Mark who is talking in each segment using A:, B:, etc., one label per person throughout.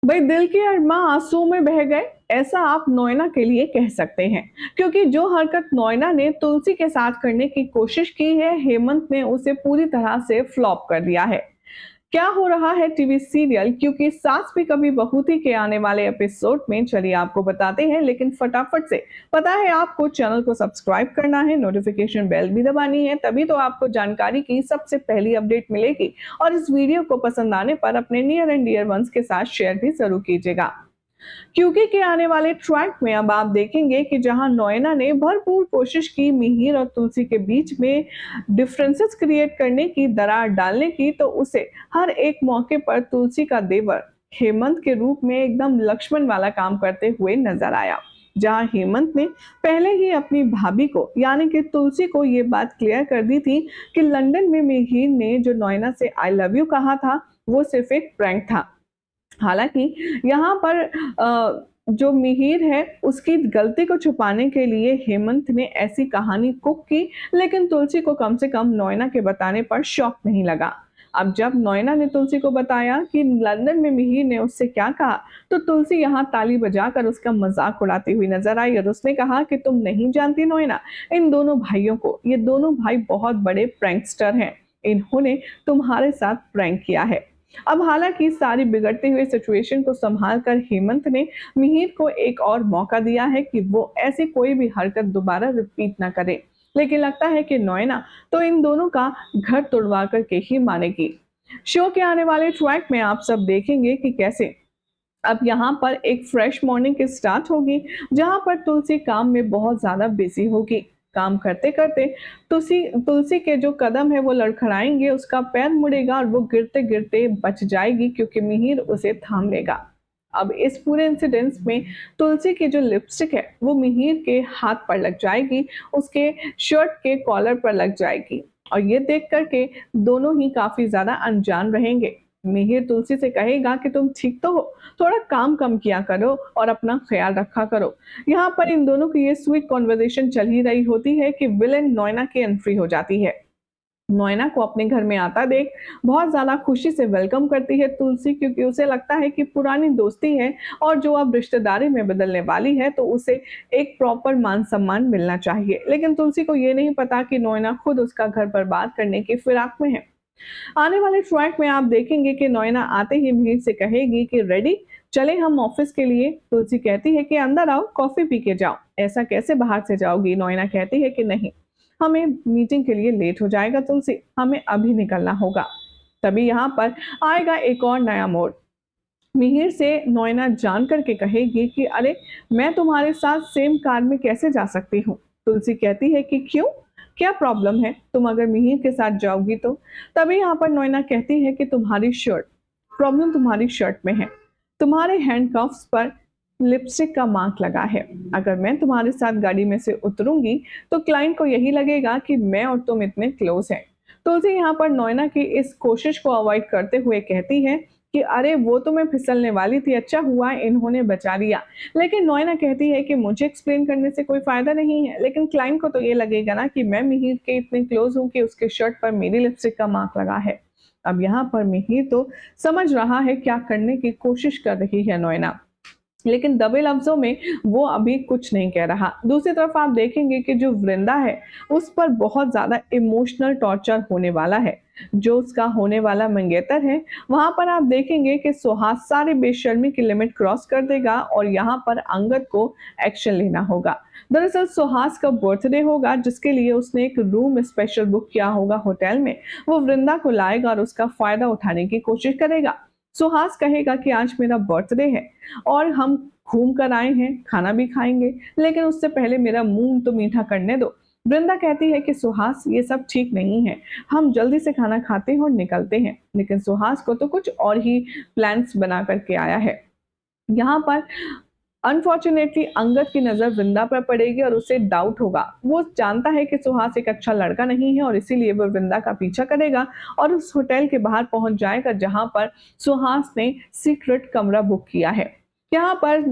A: भाई दिल के अरमां आंसुओं में बह गए, ऐसा आप नोएना के लिए कह सकते हैं। क्योंकि जो हरकत नोएना ने तुलसी के साथ करने की कोशिश की है, हेमंत ने उसे पूरी तरह से फ्लॉप कर दिया है। क्या हो रहा है टीवी सीरियल क्योंकि सास भी कभी बहू थी के आने वाले एपिसोड में चलिए आपको बताते हैं, लेकिन फटाफट से पता है आपको चैनल को सब्सक्राइब करना है, नोटिफिकेशन बेल भी दबानी है, तभी तो आपको जानकारी की सबसे पहली अपडेट मिलेगी। और इस वीडियो को पसंद आने पर अपने नियर एंड डियर वंस के साथ शेयर भी जरूर कीजिएगा। क्योंकि के आने वाले ट्रैक में अब आप देखेंगे कि जहां नोएना ने भरपूर कोशिश की मिहिर और तुलसी के बीच में डिफरेंसेस क्रिएट करने की, दरार डालने की, तो उसे हर एक मौके पर तुलसी का देवर हेमंत के रूप में एकदम लक्ष्मण वाला काम करते हुए नजर आया। जहां हेमंत ने पहले ही अपनी भाभी को यानी कि तुलसी को ये बात क्लियर कर दी थी कि लंदन में मिहिर ने जो नोएना से आई लव यू कहा था वो सिर्फ एक प्रैंक था। हालाँकि यहाँ पर जो मिहिर है उसकी गलती को छुपाने के लिए हेमंत ने ऐसी कहानी कुक की, लेकिन तुलसी को कम से कम नोएना के बताने पर शॉक नहीं लगा। अब जब नोएना ने तुलसी को बताया कि लंदन में मिहिर ने उससे क्या कहा, तो तुलसी यहाँ ताली बजाकर उसका मजाक उड़ाती हुई नजर आई और उसने कहा कि तुम नहीं जानती नोएना, इन दोनों भाइयों को, ये दोनों भाई बहुत बड़े प्रैंकस्टर हैं। इन्होंने तुम्हारे साथ प्रैंक किया है। अब हालांकि सारी बिगड़ती हुई सिचुएशन को संभाल कर हेमंत ने मिहिर को एक और मौका दिया है कि वो ऐसी कोई भी हरकत दोबारा रिपीट ना करे, लेकिन लगता है कि नोएना तो इन दोनों का घर तुड़वा करके ही मानेगी। शो के आने वाले ट्रैक में आप सब देखेंगे कि कैसे अब यहाँ पर एक फ्रेश मॉर्निंग की स्टार्ट होगी, जहाँ पर तुलसी काम में बहुत ज्यादा बिजी होगी। काम करते करते तुलसी तुलसी के जो कदम है वो लड़खड़ाएंगे, उसका पैर मुड़ेगा और वो गिरते गिरते बच जाएगी क्योंकि मिहिर उसे थाम लेगा। अब इस पूरे इंसिडेंस में तुलसी की जो लिपस्टिक है वो मिहिर के हाथ पर लग जाएगी, उसके शर्ट के कॉलर पर लग जाएगी। और ये देख करके दोनों ही काफी ज्यादा अनजान रहेंगे। मिहिर तुलसी से कहेगा कि तुम ठीक तो हो, थोड़ा काम कम किया करो और अपना ख्याल रखा करो। यहाँ पर इन दोनों की ये स्वीट कॉन्वर्सेशन चल ही रही होती है कि विलेन नोएना की एंट्री हो जाती है। नोएना को अपने घर में आता देख बहुत ज्यादा खुशी से वेलकम करती है तुलसी, क्योंकि उसे लगता है कि पुरानी दोस्ती है और जो अब रिश्तेदारी में बदलने वाली है तो उसे एक प्रॉपर मान सम्मान मिलना चाहिए। लेकिन तुलसी को ये नहीं पता कि नोएना खुद उसका घर बर्बाद करने की फिराक में है। आने वाले ट्रैक में आप देखेंगे कि नोएना आते ही भीड़ से कहेगी कि रेडी, चले हम ऑफिस के लिए। तुलसी कहती है कि अंदर आओ, कॉफी पी के जाओ। ऐसा कैसे बाहर से जाओगी? नोएना कहती है कि नहीं, हमें मीटिंग के लिए लेट हो जाएगा तुलसी, हमें अभी निकलना होगा। तभी यहाँ पर आएगा एक और नया मोड़। मिहिर से नोएना जान करके कहेगी कि अरे, मैं तुम्हारे साथ सेम कार में कैसे जा सकती हूँ? तुलसी कहती है कि क्यों, क्या प्रॉब्लम है तुम अगर मिहिर के साथ जाओगी तो? तभी यहाँ पर नोएना कहती है कि तुम्हारी शर्ट, प्रॉब्लम तुम्हारी शर्ट में है, तुम्हारे हैंडकफ्स पर लिपस्टिक का मार्क लगा है। अगर मैं तुम्हारे साथ गाड़ी में से उतरूंगी तो क्लाइंट को यही लगेगा कि मैं और तुम इतने क्लोज हैं। तुलसी यहाँ पर नोएना की इस कोशिश को अवॉइड करते हुए कहती है कि अरे वो तो मैं फिसलने वाली थी, अच्छा हुआ इन्होंने बचा लिया। लेकिन नोएना कहती है कि मुझे एक्सप्लेन करने से कोई फायदा नहीं है, लेकिन क्लाइंट को तो ये लगेगा ना कि मैं मिहिर के इतने क्लोज हूँ कि उसके शर्ट पर मेरी लिपस्टिक का मार्क लगा है। अब यहाँ पर मिहिर तो समझ रहा है क्या करने की कोशिश कर रही है नोएना, लेकिन दबे लफ्जों में वो अभी कुछ नहीं कह रहा। दूसरी तरफ आप देखेंगे कि जो वृंदा है उस पर बहुत ज्यादा इमोशनल टॉर्चर होने वाला है। जो उसका होने वाला मंगेतर है, वहां पर आप देखेंगे कि सुहास सारी बेशर्मी की लिमिट क्रॉस कर देगा और यहाँ पर अंगद को एक्शन लेना होगा। दरअसल सुहास का बर्थडे होगा, जिसके लिए उसने एक रूम स्पेशल बुक किया होगा होटल में। वो वृंदा को लाएगा और उसका फायदा उठाने की कोशिश करेगा। सुहास कहेगा कि आज मेरा बर्थडे है और हम घूम कर आए हैं, खाना भी खाएंगे, लेकिन उससे पहले मेरा मुंह तो मीठा करने दो। वृंदा कहती है कि सुहास ये सब ठीक नहीं है, हम जल्दी से खाना खाते हैं और निकलते हैं। लेकिन सुहास को तो कुछ और ही प्लान्स बना करके आया है। यहाँ पर अनफॉर्चुनेटली अंगद की नजर वृंदा पर पड़ेगी और उसे डाउट होगा। वो जानता है कि सुहास एक अच्छा लड़का नहीं है और इसीलिए वो वृंदा का पीछा करेगा और उस होटल के बाहर पहुंच जाएगा जहां पर सुहास ने सीक्रेट कमरा बुक किया है। यहाँ पर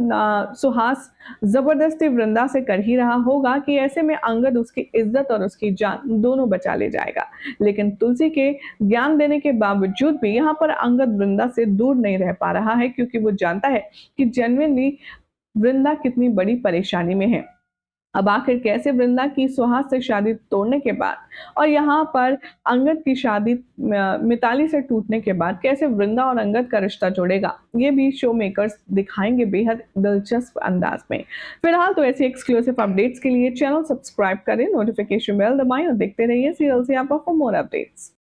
A: सुहास ज़बरदस्ती वृंदा से कर ही रहा होगा कि ऐसे में अंगद उसकी इज़्ज़त और उसकी जान दोनों बचा ले जाएगा। लेकिन तुलसी के ज्ञान देने के बावजूद भी यहाँ पर अंगद वृंदा से दूर नहीं रह पा रहा है, क्योंकि वो जानता है कि जेन्युइनली वृंदा कितनी बड़ी परेशानी में है। अब आखिर कैसे वृंदा की सुहास से शादी तोड़ने के बाद और यहाँ पर अंगद की शादी मिताली से टूटने के बाद कैसे वृंदा और अंगद का रिश्ता जुड़ेगा, ये भी शो मेकर्स दिखाएंगे बेहद दिलचस्प अंदाज में। फिलहाल तो ऐसी एक्सक्लूसिव अपडेट्स के लिए चैनल सब्सक्राइब करें, नोटिफिकेशन बेल दबाएं और देखते रहिए सीरियल से आप फॉर मोर अपडेट्स।